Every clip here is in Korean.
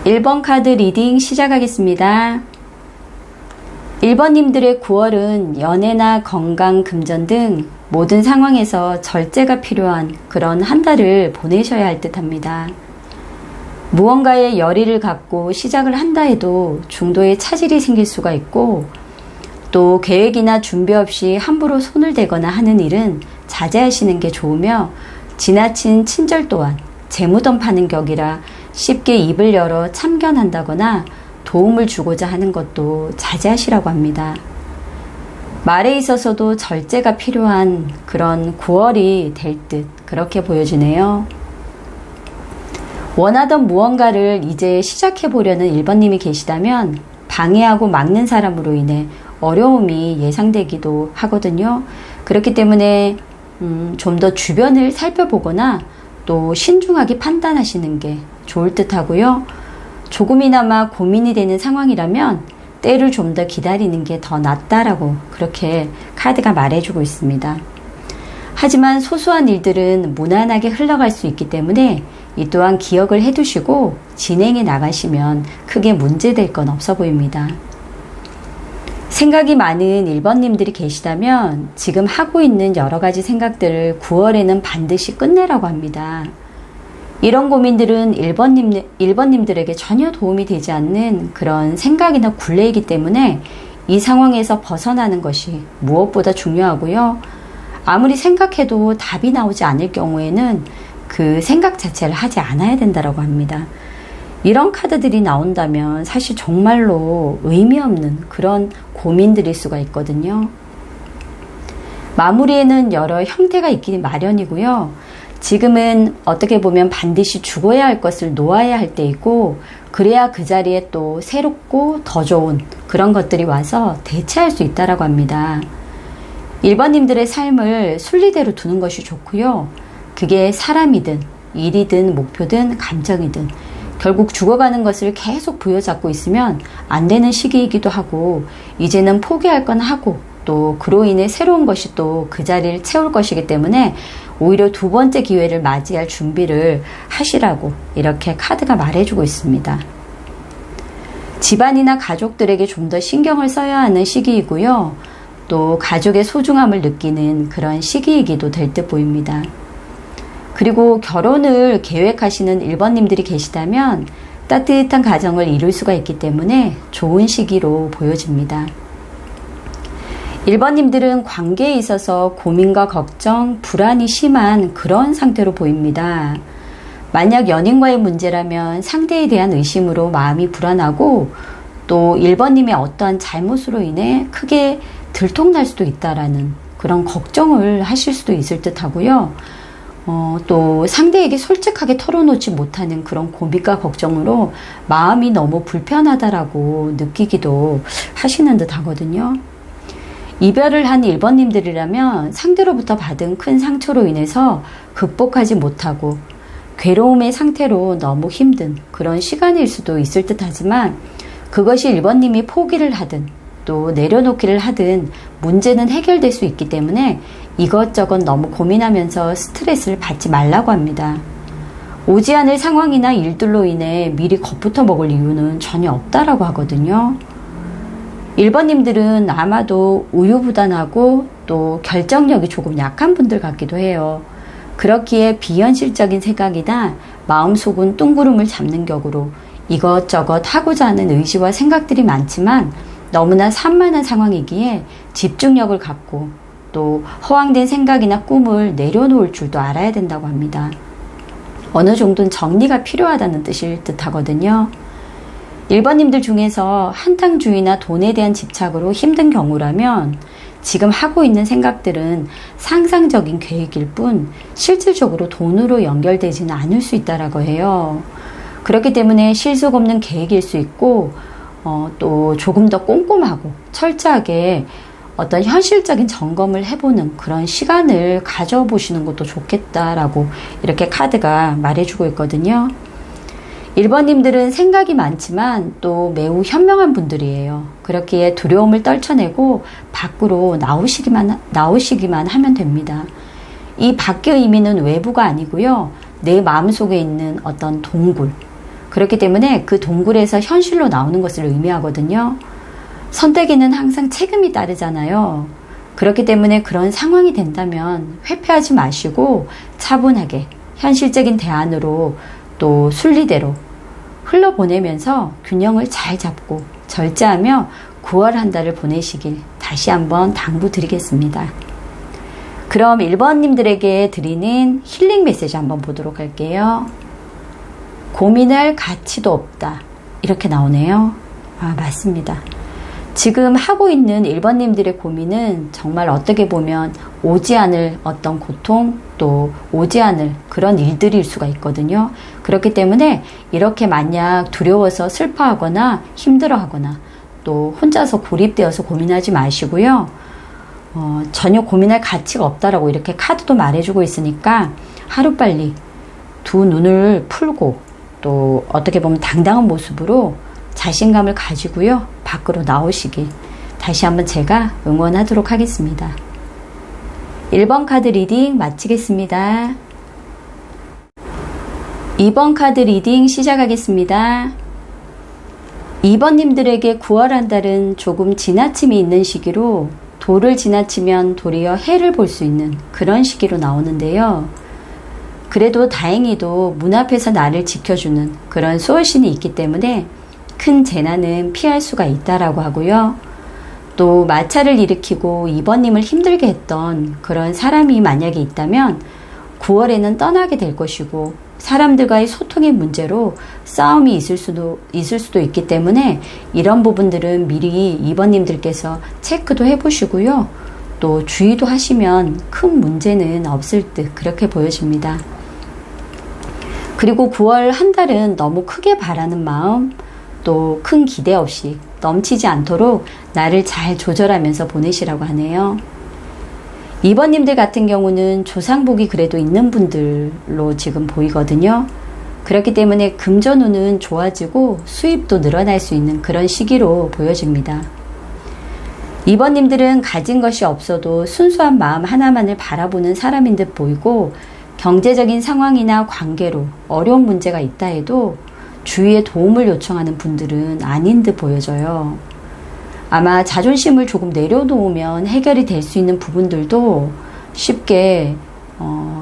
1번 카드 리딩 시작하겠습니다. 1번님들의 9월은 연애나 건강, 금전 등 모든 상황에서 절제가 필요한 그런 한 달을 보내셔야 할 듯합니다. 무언가에 열의를 갖고 시작을 한다 해도 중도에 차질이 생길 수가 있고, 또 계획이나 준비 없이 함부로 손을 대거나 하는 일은 자제하시는 게 좋으며, 지나친 친절 또한 재무덤 파는 격이라 쉽게 입을 열어 참견한다거나 도움을 주고자 하는 것도 자제하시라고 합니다. 말에 있어서도 절제가 필요한 그런 9월이 될 듯 그렇게 보여지네요. 원하던 무언가를 이제 시작해 보려는 1번님이 계시다면 방해하고 막는 사람으로 인해 어려움이 예상되기도 하거든요. 그렇기 때문에 좀 더 주변을 살펴보거나 또 신중하게 판단하시는 게 좋을 듯 하고요. 조금이나마 고민이 되는 상황이라면 때를 좀 더 기다리는 게 더 낫다라고 그렇게 카드가 말해주고 있습니다. 하지만 소소한 일들은 무난하게 흘러갈 수 있기 때문에 이 또한 기억을 해두시고 진행해 나가시면 크게 문제될 건 없어 보입니다. 생각이 많은 1번님들이 계시다면 지금 하고 있는 여러 가지 생각들을 9월에는 반드시 끝내라고 합니다. 이런 고민들은 1번님들에게 전혀 도움이 되지 않는 그런 생각이나 굴레이기 때문에 이 상황에서 벗어나는 것이 무엇보다 중요하고요. 아무리 생각해도 답이 나오지 않을 경우에는 그 생각 자체를 하지 않아야 된다고 합니다. 이런 카드들이 나온다면 사실 정말로 의미 없는 그런 고민들일 수가 있거든요. 마무리에는 여러 형태가 있기 마련이고요. 지금은 어떻게 보면 반드시 죽어야 할 것을 놓아야 할 때이고, 그래야 그 자리에 또 새롭고 더 좋은 그런 것들이 와서 대체할 수 있다고 합니다. 1번님들의 삶을 순리대로 두는 것이 좋고요. 그게 사람이든 일이든 목표든 감정이든 결국 죽어가는 것을 계속 부여잡고 있으면 안 되는 시기이기도 하고, 이제는 포기할 건 하고 또 그로 인해 새로운 것이 또 그 자리를 채울 것이기 때문에 오히려 두 번째 기회를 맞이할 준비를 하시라고 이렇게 카드가 말해주고 있습니다. 집안이나 가족들에게 좀 더 신경을 써야 하는 시기이고요. 또 가족의 소중함을 느끼는 그런 시기이기도 될 듯 보입니다. 그리고 결혼을 계획하시는 1번님들이 계시다면 따뜻한 가정을 이룰 수가 있기 때문에 좋은 시기로 보여집니다. 1번님들은 관계에 있어서 고민과 걱정, 불안이 심한 그런 상태로 보입니다. 만약 연인과의 문제라면 상대에 대한 의심으로 마음이 불안하고, 또 1번님의 어떠한 잘못으로 인해 크게 들통날 수도 있다라는 그런 걱정을 하실 수도 있을 듯 하고요. 또 상대에게 솔직하게 털어놓지 못하는 그런 고민과 걱정으로 마음이 너무 불편하다라고 느끼기도 하시는 듯 하거든요. 이별을 한 1번님들이라면 상대로부터 받은 큰 상처로 인해서 극복하지 못하고 괴로움의 상태로 너무 힘든 그런 시간일 수도 있을 듯 하지만, 그것이 1번님이 포기를 하든 또 내려놓기를 하든 문제는 해결될 수 있기 때문에 이것저것 너무 고민하면서 스트레스를 받지 말라고 합니다. 오지 않을 상황이나 일들로 인해 미리 겁부터 먹을 이유는 전혀 없다라고 하거든요. 1번님들은 아마도 우유부단하고 또 결정력이 조금 약한 분들 같기도 해요. 그렇기에 비현실적인 생각이나 마음속은 뚱구름을 잡는 격으로 이것저것 하고자 하는 의지와 생각들이 많지만 너무나 산만한 상황이기에 집중력을 갖고 또 허황된 생각이나 꿈을 내려놓을 줄도 알아야 된다고 합니다. 어느 정도는 정리가 필요하다는 뜻일 듯 하거든요. 1번님들 중에서 한탕주의나 돈에 대한 집착으로 힘든 경우라면 지금 하고 있는 생각들은 상상적인 계획일 뿐 실질적으로 돈으로 연결되지는 않을 수 있다라고 해요. 그렇기 때문에 실속 없는 계획일 수 있고, 또 조금 더 꼼꼼하고 철저하게 어떤 현실적인 점검을 해보는 그런 시간을 가져보시는 것도 좋겠다라고 이렇게 카드가 말해주고 있거든요. 1번님들은 생각이 많지만 또 매우 현명한 분들이에요. 그렇기에 두려움을 떨쳐내고 밖으로 나오시기만 하면 됩니다. 이 밖의 의미는 외부가 아니고요. 내 마음속에 있는 어떤 동굴, 그렇기 때문에 그 동굴에서 현실로 나오는 것을 의미하거든요. 선택에는 항상 책임이 따르잖아요. 그렇기 때문에 그런 상황이 된다면 회피하지 마시고 차분하게 현실적인 대안으로 또 순리대로 흘러보내면서 균형을 잘 잡고 절제하며 9월 한 달을 보내시길 다시 한번 당부드리겠습니다. 그럼 1번님들에게 드리는 힐링 메시지 한번 보도록 할게요. 고민할 가치도 없다. 이렇게 나오네요. 맞습니다. 지금 하고 있는 1번님들의 고민은 정말 어떻게 보면 오지 않을 어떤 고통, 또 오지 않을 그런 일들일 수가 있거든요. 그렇기 때문에 이렇게 만약 두려워서 슬퍼하거나 힘들어하거나 또 혼자서 고립되어서 고민하지 마시고요. 전혀 고민할 가치가 없다라고 이렇게 카드도 말해주고 있으니까 하루빨리 두 눈을 풀고 또 어떻게 보면 당당한 모습으로 자신감을 가지고요. 밖으로 나오시길 다시 한번 제가 응원하도록 하겠습니다. 1번 카드 리딩 마치겠습니다. 2번 카드 리딩 시작하겠습니다. 2번님들에게 9월 한 달은 조금 지나침이 있는 시기로 도를 지나치면 도리어 해를 볼 수 있는 그런 시기로 나오는데요. 그래도 다행히도 문 앞에서 나를 지켜주는 그런 소울신이 있기 때문에 큰 재난은 피할 수가 있다라고 하고요. 또 마찰을 일으키고 2번님을 힘들게 했던 그런 사람이 만약에 있다면 9월에는 떠나게 될 것이고 사람들과의 소통의 문제로 싸움이 있을 수도 있기 때문에 이런 부분들은 미리 2번님들께서 체크도 해보시고요. 또 주의도 하시면 큰 문제는 없을 듯 그렇게 보여집니다. 그리고 9월 한 달은 너무 크게 바라는 마음, 또 큰 기대 없이 넘치지 않도록 나를 잘 조절하면서 보내시라고 하네요. 2번님들 같은 경우는 조상복이 그래도 있는 분들로 지금 보이거든요. 그렇기 때문에 금전운은 좋아지고 수입도 늘어날 수 있는 그런 시기로 보여집니다. 2번님들은 가진 것이 없어도 순수한 마음 하나만을 바라보는 사람인 듯 보이고 경제적인 상황이나 관계로 어려운 문제가 있다 해도 주위에 도움을 요청하는 분들은 아닌 듯 보여져요. 아마 자존심을 조금 내려놓으면 해결이 될 수 있는 부분들도 쉽게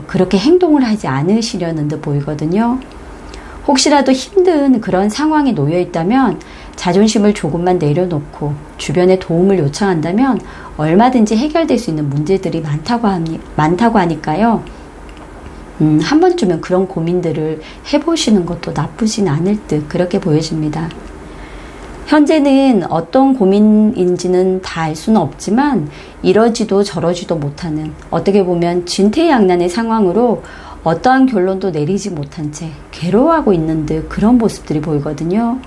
그렇게 행동을 하지 않으시려는 듯 보이거든요. 혹시라도 힘든 그런 상황에 놓여 있다면 자존심을 조금만 내려놓고 주변에 도움을 요청한다면 얼마든지 해결될 수 있는 문제들이 많다고 하니까요. 한 번쯤은 그런 고민들을 해보시는 것도 나쁘진 않을 듯 그렇게 보여집니다. 현재는 어떤 고민인지는 다 알 수는 없지만 이러지도 저러지도 못하는 어떻게 보면 진퇴양난의 상황으로 어떠한 결론도 내리지 못한 채 괴로워하고 있는 듯 그런 모습들이 보이거든요.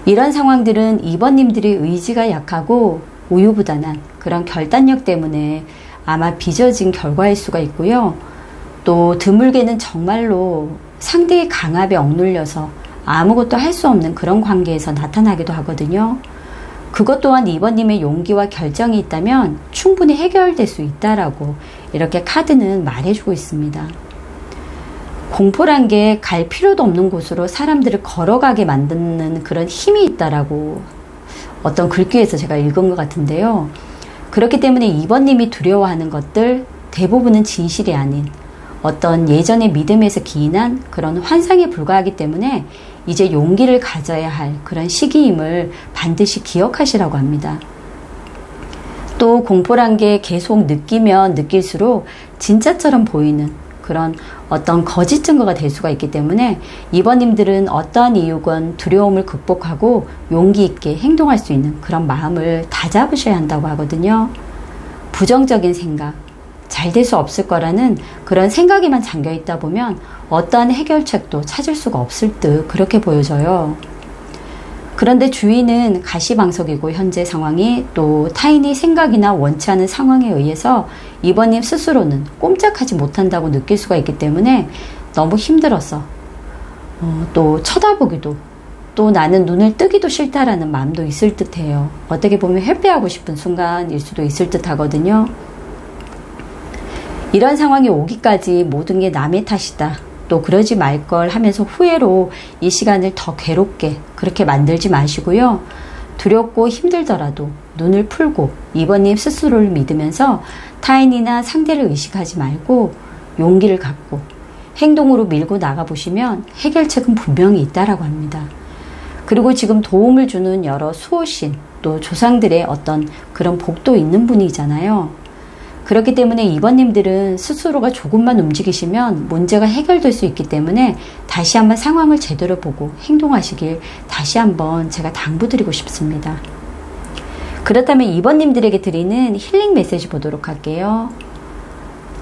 이런 상황들은 2번님들이 의지가 약하고 우유부단한 그런 결단력 때문에 아마 빚어진 결과일 수가 있고요. 또 드물게는 정말로 상대의 강압에 억눌려서 아무것도 할 수 없는 그런 관계에서 나타나기도 하거든요. 그것 또한 2번님의 용기와 결정이 있다면 충분히 해결될 수 있다라고 이렇게 카드는 말해주고 있습니다. 공포란 게 갈 필요도 없는 곳으로 사람들을 걸어가게 만드는 그런 힘이 있다라고 어떤 글귀에서 제가 읽은 것 같은데요. 그렇기 때문에 2번님이 두려워하는 것들 대부분은 진실이 아닌 어떤 예전의 믿음에서 기인한 그런 환상에 불과하기 때문에 이제 용기를 가져야 할 그런 시기임을 반드시 기억하시라고 합니다. 또 공포란 게 계속 느끼면 느낄수록 진짜처럼 보이는 그런 어떤 거짓 증거가 될 수가 있기 때문에 2번님들은 어떠한 이유건 두려움을 극복하고 용기 있게 행동할 수 있는 그런 마음을 다잡으셔야 한다고 하거든요. 부정적인 생각, 잘 될 수 없을 거라는 그런 생각에만 잠겨 있다 보면 어떠한 해결책도 찾을 수가 없을 듯 그렇게 보여져요. 그런데 주위는 가시방석이고 현재 상황이 또 타인의 생각이나 원치 않은 상황에 의해서 2번님 스스로는 꼼짝하지 못한다고 느낄 수가 있기 때문에 너무 힘들어서 또 쳐다보기도 또 나는 눈을 뜨기도 싫다라는 마음도 있을 듯해요. 어떻게 보면 회피하고 싶은 순간일 수도 있을 듯 하거든요. 이런 상황이 오기까지 모든 게 남의 탓이다. 또 그러지 말 걸 하면서 후회로 이 시간을 더 괴롭게 그렇게 만들지 마시고요. 두렵고 힘들더라도 눈을 풀고 2번님 스스로를 믿으면서 타인이나 상대를 의식하지 말고 용기를 갖고 행동으로 밀고 나가보시면 해결책은 분명히 있다라고 합니다. 그리고 지금 도움을 주는 여러 수호신 또 조상들의 어떤 그런 복도 있는 분이잖아요. 그렇기 때문에 2번님들은 스스로가 조금만 움직이시면 문제가 해결될 수 있기 때문에 다시 한번 상황을 제대로 보고 행동하시길 다시 한번 제가 당부드리고 싶습니다. 그렇다면 2번님들에게 드리는 힐링 메시지 보도록 할게요.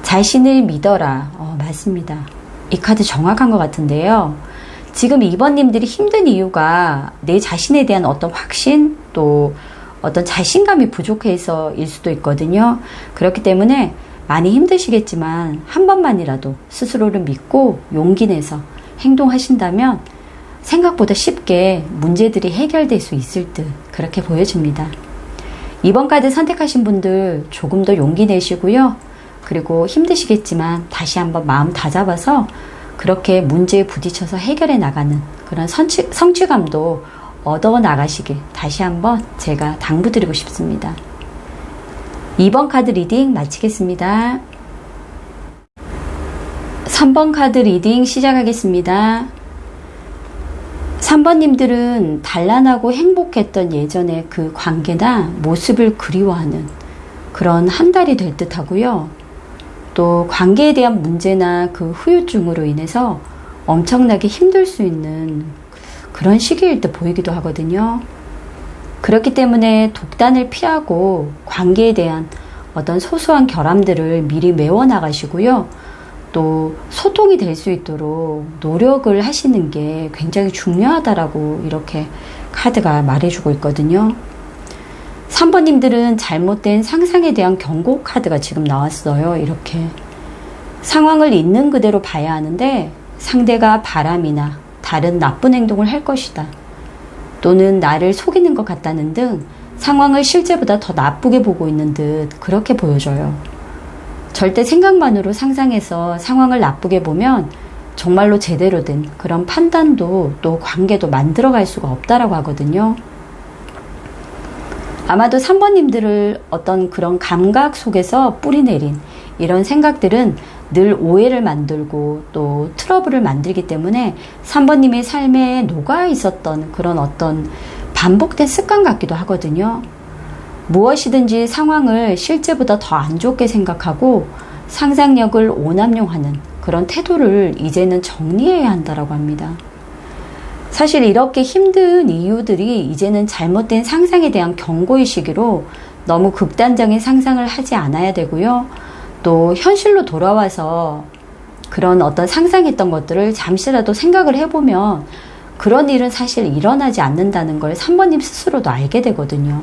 자신을 믿어라. 맞습니다. 이 카드 정확한 것 같은데요. 지금 2번님들이 힘든 이유가 내 자신에 대한 어떤 확신 또 어떤 자신감이 부족해서일 수도 있거든요. 그렇기 때문에 많이 힘드시겠지만 한 번만이라도 스스로를 믿고 용기 내서 행동하신다면 생각보다 쉽게 문제들이 해결될 수 있을 듯 그렇게 보여집니다. 2번 카드 선택하신 분들 조금 더 용기 내시고요. 그리고 힘드시겠지만 다시 한번 마음 다잡아서 그렇게 문제에 부딪혀서 해결해 나가는 그런 성취감도 얻어 나가시길 다시 한번 제가 당부드리고 싶습니다. 2번 카드 리딩 마치겠습니다. 3번 카드 리딩 시작하겠습니다. 3번님들은 단란하고 행복했던 예전의 그 관계나 모습을 그리워하는 그런 한 달이 될 듯 하고요. 또 관계에 대한 문제나 그 후유증으로 인해서 엄청나게 힘들 수 있는 그런 시기일 때 보이기도 하거든요. 그렇기 때문에 독단을 피하고 관계에 대한 어떤 소소한 결함들을 미리 메워나가시고요. 또 소통이 될 수 있도록 노력을 하시는 게 굉장히 중요하다라고 이렇게 카드가 말해주고 있거든요. 3번님들은 잘못된 상상에 대한 경고 카드가 지금 나왔어요. 이렇게 상황을 있는 그대로 봐야 하는데 상대가 바람이나 다른 나쁜 행동을 할 것이다. 또는 나를 속이는 것 같다는 등 상황을 실제보다 더 나쁘게 보고 있는 듯 그렇게 보여져요. 절대 생각만으로 상상해서 상황을 나쁘게 보면 정말로 제대로 된 그런 판단도 또 관계도 만들어갈 수가 없다라고 하거든요. 아마도 3번님들을 어떤 그런 감각 속에서 뿌리내린 이런 생각들은 늘 오해를 만들고 또 트러블을 만들기 때문에 3번님의 삶에 녹아 있었던 그런 어떤 반복된 습관 같기도 하거든요. 무엇이든지 상황을 실제보다 더 안 좋게 생각하고 상상력을 오남용하는 그런 태도를 이제는 정리해야 한다고 합니다. 사실 이렇게 힘든 이유들이 이제는 잘못된 상상에 대한 경고의식으로 너무 극단적인 상상을 하지 않아야 되고요. 또 현실로 돌아와서 그런 어떤 상상했던 것들을 잠시라도 생각을 해보면 그런 일은 사실 일어나지 않는다는 걸 3번님 스스로도 알게 되거든요.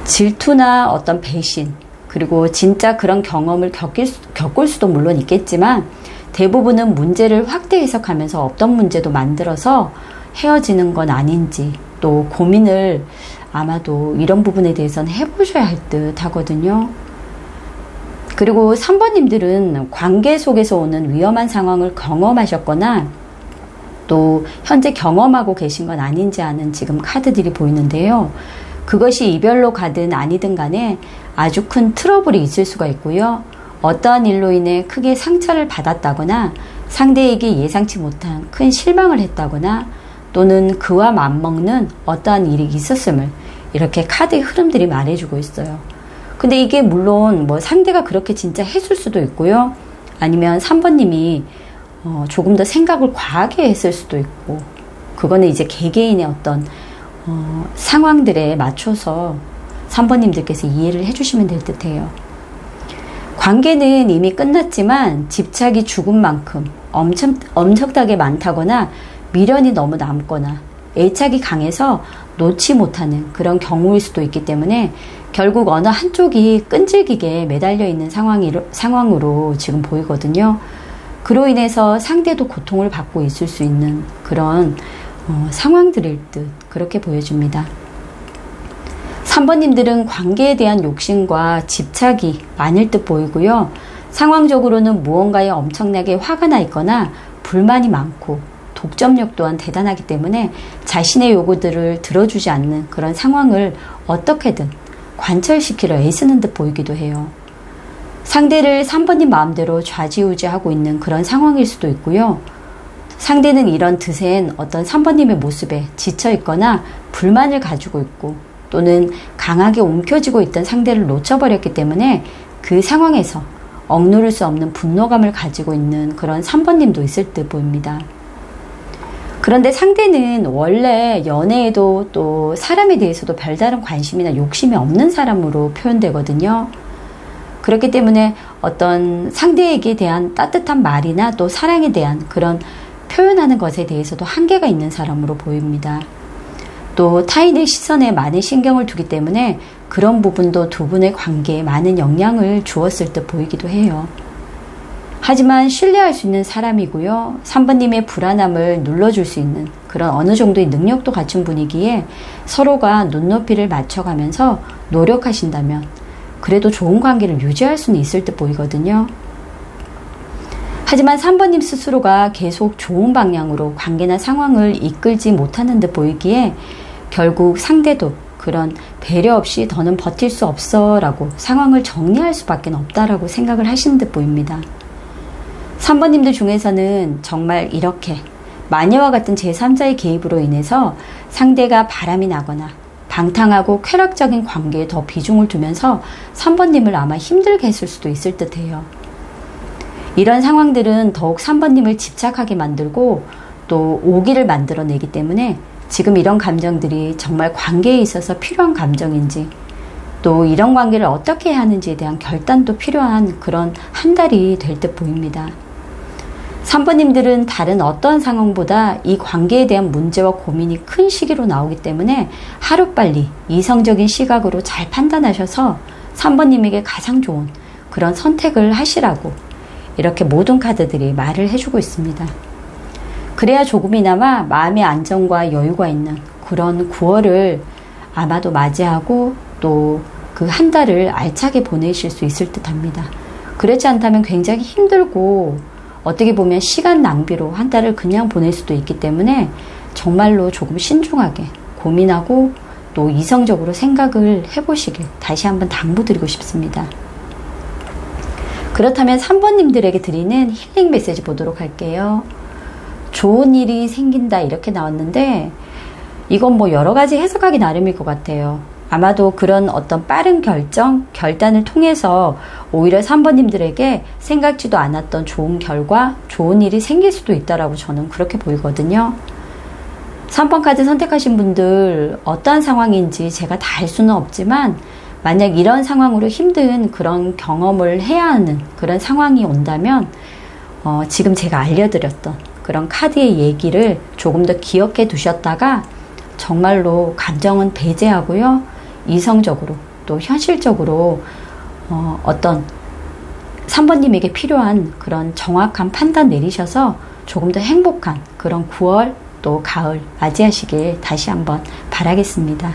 질투나 어떤 배신 그리고 진짜 그런 경험을 겪을 수도 물론 있겠지만 대부분은 문제를 확대 해석하면서 없던 문제도 만들어서 헤어지는 건 아닌지 또 고민을 아마도 이런 부분에 대해서는 해보셔야 할 듯 하거든요. 그리고 3번님들은 관계 속에서 오는 위험한 상황을 경험하셨거나 또 현재 경험하고 계신 건 아닌지 하는 지금 카드들이 보이는데요. 그것이 이별로 가든 아니든 간에 아주 큰 트러블이 있을 수가 있고요. 어떠한 일로 인해 크게 상처를 받았다거나 상대에게 예상치 못한 큰 실망을 했다거나 또는 그와 맞먹는 어떠한 일이 있었음을 이렇게 카드의 흐름들이 말해주고 있어요. 근데 이게 물론 뭐 상대가 그렇게 진짜 했을 수도 있고요. 아니면 3번님이 조금 더 생각을 과하게 했을 수도 있고 그거는 이제 개개인의 어떤 상황들에 맞춰서 3번님들께서 이해를 해주시면 될 듯해요. 관계는 이미 끝났지만 집착이 죽은 만큼 엄청나게 많다거나 미련이 너무 남거나 애착이 강해서 놓지 못하는 그런 경우일 수도 있기 때문에 결국 어느 한쪽이 끈질기게 매달려 있는 상황으로 지금 보이거든요. 그로 인해서 상대도 고통을 받고 있을 수 있는 그런 상황들일 듯 그렇게 보여집니다. 3번님들은 관계에 대한 욕심과 집착이 많을 듯 보이고요. 상황적으로는 무언가에 엄청나게 화가 나 있거나 불만이 많고 독점력 또한 대단하기 때문에 자신의 요구들을 들어주지 않는 그런 상황을 어떻게든 관철시키려 애쓰는 듯 보이기도 해요. 상대를 3번님 마음대로 좌지우지하고 있는 그런 상황일 수도 있고요. 상대는 이런 드센 어떤 3번님의 모습에 지쳐 있거나 불만을 가지고 있고 또는 강하게 움켜쥐고 있던 상대를 놓쳐버렸기 때문에 그 상황에서 억누를 수 없는 분노감을 가지고 있는 그런 3번님도 있을 듯 보입니다. 그런데 상대는 원래 연애에도 또 사람에 대해서도 별다른 관심이나 욕심이 없는 사람으로 표현되거든요. 그렇기 때문에 어떤 상대에게 대한 따뜻한 말이나 또 사랑에 대한 그런 표현하는 것에 대해서도 한계가 있는 사람으로 보입니다. 또 타인의 시선에 많은 신경을 두기 때문에 그런 부분도 두 분의 관계에 많은 영향을 주었을 듯 보이기도 해요. 하지만 신뢰할 수 있는 사람이고요. 3번님의 불안함을 눌러줄 수 있는 그런 어느 정도의 능력도 갖춘 분이기에 서로가 눈높이를 맞춰가면서 노력하신다면 그래도 좋은 관계를 유지할 수는 있을 듯 보이거든요. 하지만 3번님 스스로가 계속 좋은 방향으로 관계나 상황을 이끌지 못하는 듯 보이기에 결국 상대도 그런 배려 없이 더는 버틸 수 없어 라고 상황을 정리할 수밖에 없다라고 생각을 하시는 듯 보입니다. 3번님들 중에서는 정말 이렇게 마녀와 같은 제3자의 개입으로 인해서 상대가 바람이 나거나 방탕하고 쾌락적인 관계에 더 비중을 두면서 3번님을 아마 힘들게 했을 수도 있을 듯해요. 이런 상황들은 더욱 3번님을 집착하게 만들고 또 오기를 만들어내기 때문에 지금 이런 감정들이 정말 관계에 있어서 필요한 감정인지 또 이런 관계를 어떻게 해야 하는지에 대한 결단도 필요한 그런 한 달이 될 듯 보입니다. 3번님들은 다른 어떠한 상황보다 이 관계에 대한 문제와 고민이 큰 시기로 나오기 때문에 하루빨리 이성적인 시각으로 잘 판단하셔서 3번님에게 가장 좋은 그런 선택을 하시라고 이렇게 모든 카드들이 말을 해주고 있습니다. 그래야 조금이나마 마음의 안정과 여유가 있는 그런 9월을 아마도 맞이하고 또 그 한 달을 알차게 보내실 수 있을 듯 합니다. 그렇지 않다면 굉장히 힘들고 어떻게 보면 시간 낭비로 한 달을 그냥 보낼 수도 있기 때문에 정말로 조금 신중하게 고민하고 또 이성적으로 생각을 해보시길 다시 한번 당부드리고 싶습니다. 그렇다면 3번님들에게 드리는 힐링 메시지 보도록 할게요. 좋은 일이 생긴다 이렇게 나왔는데 이건 뭐 여러 가지 해석하기 나름일 것 같아요. 아마도 그런 어떤 빠른 결단을 통해서 오히려 3번님들에게 생각지도 않았던 좋은 결과, 좋은 일이 생길 수도 있다라고 저는 그렇게 보이거든요. 3번 카드 선택하신 분들 어떠한 상황인지 제가 다 알 수는 없지만 만약 이런 상황으로 힘든 그런 경험을 해야 하는 그런 상황이 온다면 지금 제가 알려드렸던 그런 카드의 얘기를 조금 더 기억해 두셨다가 정말로 감정은 배제하고요. 이성적으로 또 현실적으로 어떤 3번님에게 필요한 그런 정확한 판단 내리셔서 조금 더 행복한 그런 9월 또 가을 맞이하시길 다시 한번 바라겠습니다.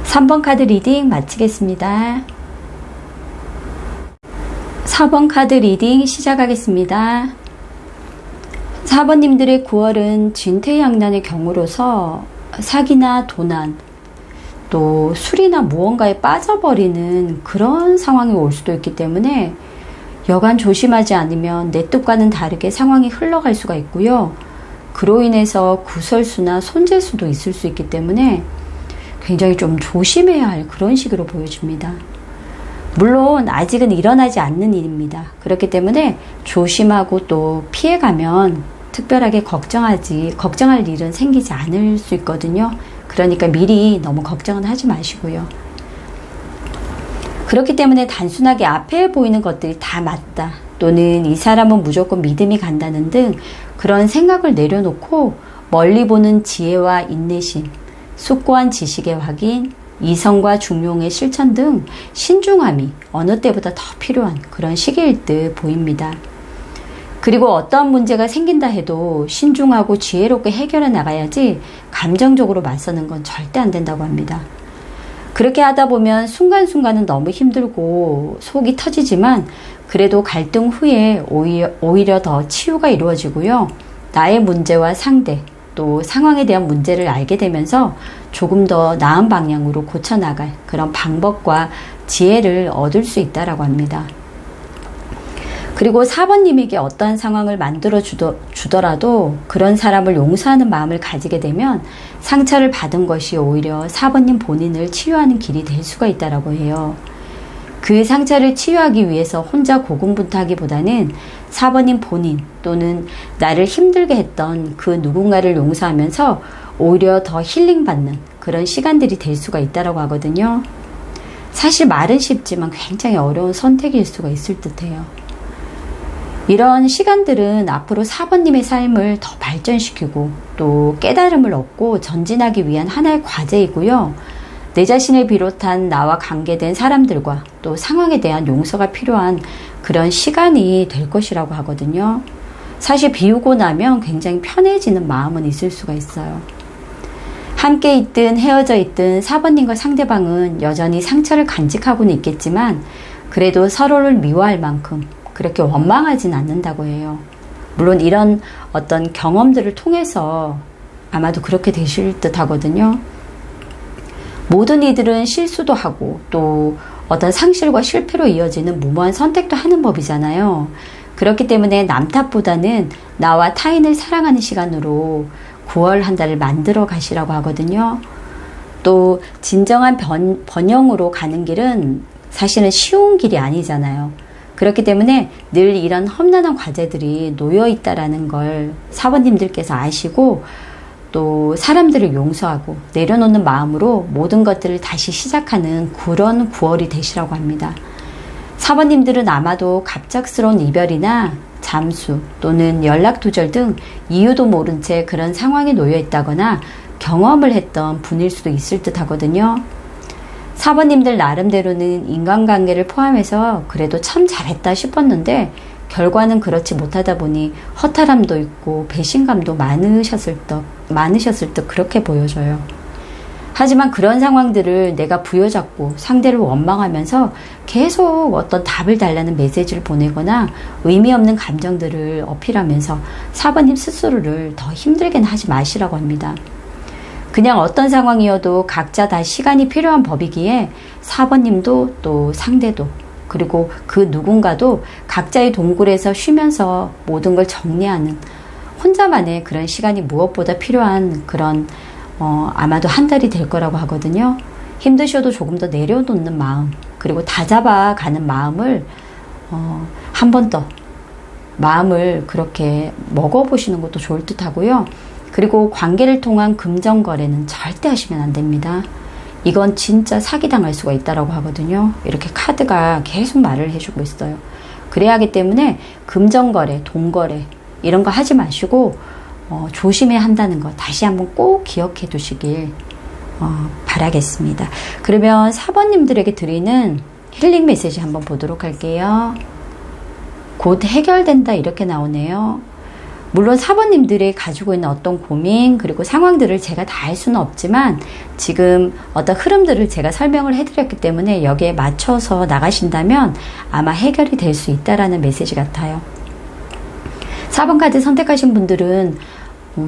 3번 카드 리딩 마치겠습니다. 4번 카드 리딩 시작하겠습니다. 4번님들의 9월은 진퇴양난의 경우로서 사기나 도난, 또 술이나 무언가에 빠져버리는 그런 상황이 올 수도 있기 때문에 여간 조심하지 않으면 내 뜻과는 다르게 상황이 흘러갈 수가 있고요. 그로 인해서 구설수나 손재수도 있을 수 있기 때문에 굉장히 좀 조심해야 할 그런 식으로 보여집니다. 물론 아직은 일어나지 않는 일입니다. 그렇기 때문에 조심하고 또 피해가면 특별하게 걱정할 일은 생기지 않을 수 있거든요. 그러니까 미리 너무 걱정은 하지 마시고요. 그렇기 때문에 단순하게 앞에 보이는 것들이 다 맞다, 또는 이 사람은 무조건 믿음이 간다는 등 그런 생각을 내려놓고 멀리 보는 지혜와 인내심, 숙고한 지식의 확인, 이성과 중용의 실천 등 신중함이 어느 때보다 더 필요한 그런 시기일 듯 보입니다. 그리고 어떠한 문제가 생긴다 해도 신중하고 지혜롭게 해결해 나가야지 감정적으로 맞서는 건 절대 안 된다고 합니다. 그렇게 하다 보면 순간순간은 너무 힘들고 속이 터지지만 그래도 갈등 후에 오히려 더 치유가 이루어지고요. 나의 문제와 상대, 또 상황에 대한 문제를 알게 되면서 조금 더 나은 방향으로 고쳐나갈 그런 방법과 지혜를 얻을 수 있다라고 합니다. 그리고 4번님에게 어떠한 상황을 만들어 주더라도 그런 사람을 용서하는 마음을 가지게 되면 상처를 받은 것이 오히려 4번님 본인을 치유하는 길이 될 수가 있다라고 해요. 그 상처를 치유하기 위해서 혼자 고군분투하기보다는 4번님 본인 또는 나를 힘들게 했던 그 누군가를 용서하면서 오히려 더 힐링받는 그런 시간들이 될 수가 있다라고 하거든요. 사실 말은 쉽지만 굉장히 어려운 선택일 수가 있을 듯해요. 이런 시간들은 앞으로 4번님의 삶을 더 발전시키고 또 깨달음을 얻고 전진하기 위한 하나의 과제이고요. 내 자신을 비롯한 나와 관계된 사람들과 또 상황에 대한 용서가 필요한 그런 시간이 될 것이라고 하거든요. 사실 비우고 나면 굉장히 편해지는 마음은 있을 수가 있어요. 함께 있든 헤어져 있든 4번님과 상대방은 여전히 상처를 간직하고는 있겠지만 그래도 서로를 미워할 만큼 그렇게 원망하진 않는다고 해요. 물론 이런 어떤 경험들을 통해서 아마도 그렇게 되실 듯 하거든요. 모든 이들은 실수도 하고 또 어떤 상실과 실패로 이어지는 무모한 선택도 하는 법이잖아요. 그렇기 때문에 남 탓보다는 나와 타인을 사랑하는 시간으로 9월 한 달을 만들어 가시라고 하거든요. 또 진정한 번영으로 가는 길은 사실은 쉬운 길이 아니잖아요. 그렇기 때문에 늘 이런 험난한 과제들이 놓여 있다라는 걸 4번님들께서 아시고 또 사람들을 용서하고 내려놓는 마음으로 모든 것들을 다시 시작하는 그런 9월이 되시라고 합니다. 4번님들은 아마도 갑작스러운 이별이나 잠수 또는 연락 두절 등 이유도 모른 채 그런 상황에 놓여 있다거나 경험을 했던 분일 수도 있을 듯 하거든요. 4번님들 나름대로는 인간관계를 포함해서 그래도 참 잘했다 싶었는데 결과는 그렇지 못하다 보니 허탈함도 있고 배신감도 많으셨을 듯 그렇게 보여져요. 하지만 그런 상황들을 내가 부여잡고 상대를 원망하면서 계속 어떤 답을 달라는 메시지를 보내거나 의미 없는 감정들을 어필하면서 4번님 스스로를 더 힘들게는 하지 마시라고 합니다. 그냥 어떤 상황이어도 각자 다 시간이 필요한 법이기에 4번님도 또 상대도 그리고 그 누군가도 각자의 동굴에서 쉬면서 모든 걸 정리하는 혼자만의 그런 시간이 무엇보다 필요한 그런 아마도 한 달이 될 거라고 하거든요. 힘드셔도 조금 더 내려놓는 마음 그리고 다잡아가는 마음을 한 번 더 마음을 그렇게 먹어보시는 것도 좋을 듯 하고요. 그리고 관계를 통한 금전거래는 절대 하시면 안 됩니다. 이건 진짜 사기당할 수가 있다라고 하거든요. 이렇게 카드가 계속 말을 해주고 있어요. 그래야 하기 때문에 금전거래, 돈거래 이런 거 하지 마시고 조심해야 한다는 거 다시 한번 꼭 기억해 두시길 바라겠습니다. 그러면 4번님들에게 드리는 힐링 메시지 한번 보도록 할게요. 곧 해결된다 이렇게 나오네요. 물론 4번님들이 가지고 있는 어떤 고민 그리고 상황들을 제가 다 알 수는 없지만 지금 어떤 흐름들을 제가 설명을 해드렸기 때문에 여기에 맞춰서 나가신다면 아마 해결이 될 수 있다라는 메시지 같아요. 4번 카드 선택하신 분들은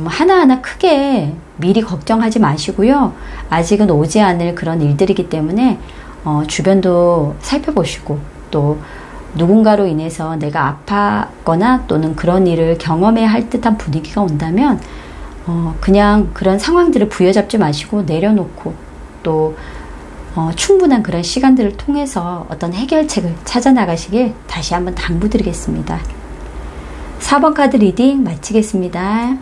하나하나 크게 미리 걱정하지 마시고요. 아직은 오지 않을 그런 일들이기 때문에 주변도 살펴보시고 또 누군가로 인해서 내가 아팠거나 또는 그런 일을 경험해야 할 듯한 분위기가 온다면 그냥 그런 상황들을 부여잡지 마시고 내려놓고 또 충분한 그런 시간들을 통해서 어떤 해결책을 찾아 나가시길 다시 한번 당부드리겠습니다. 4번 카드 리딩 마치겠습니다.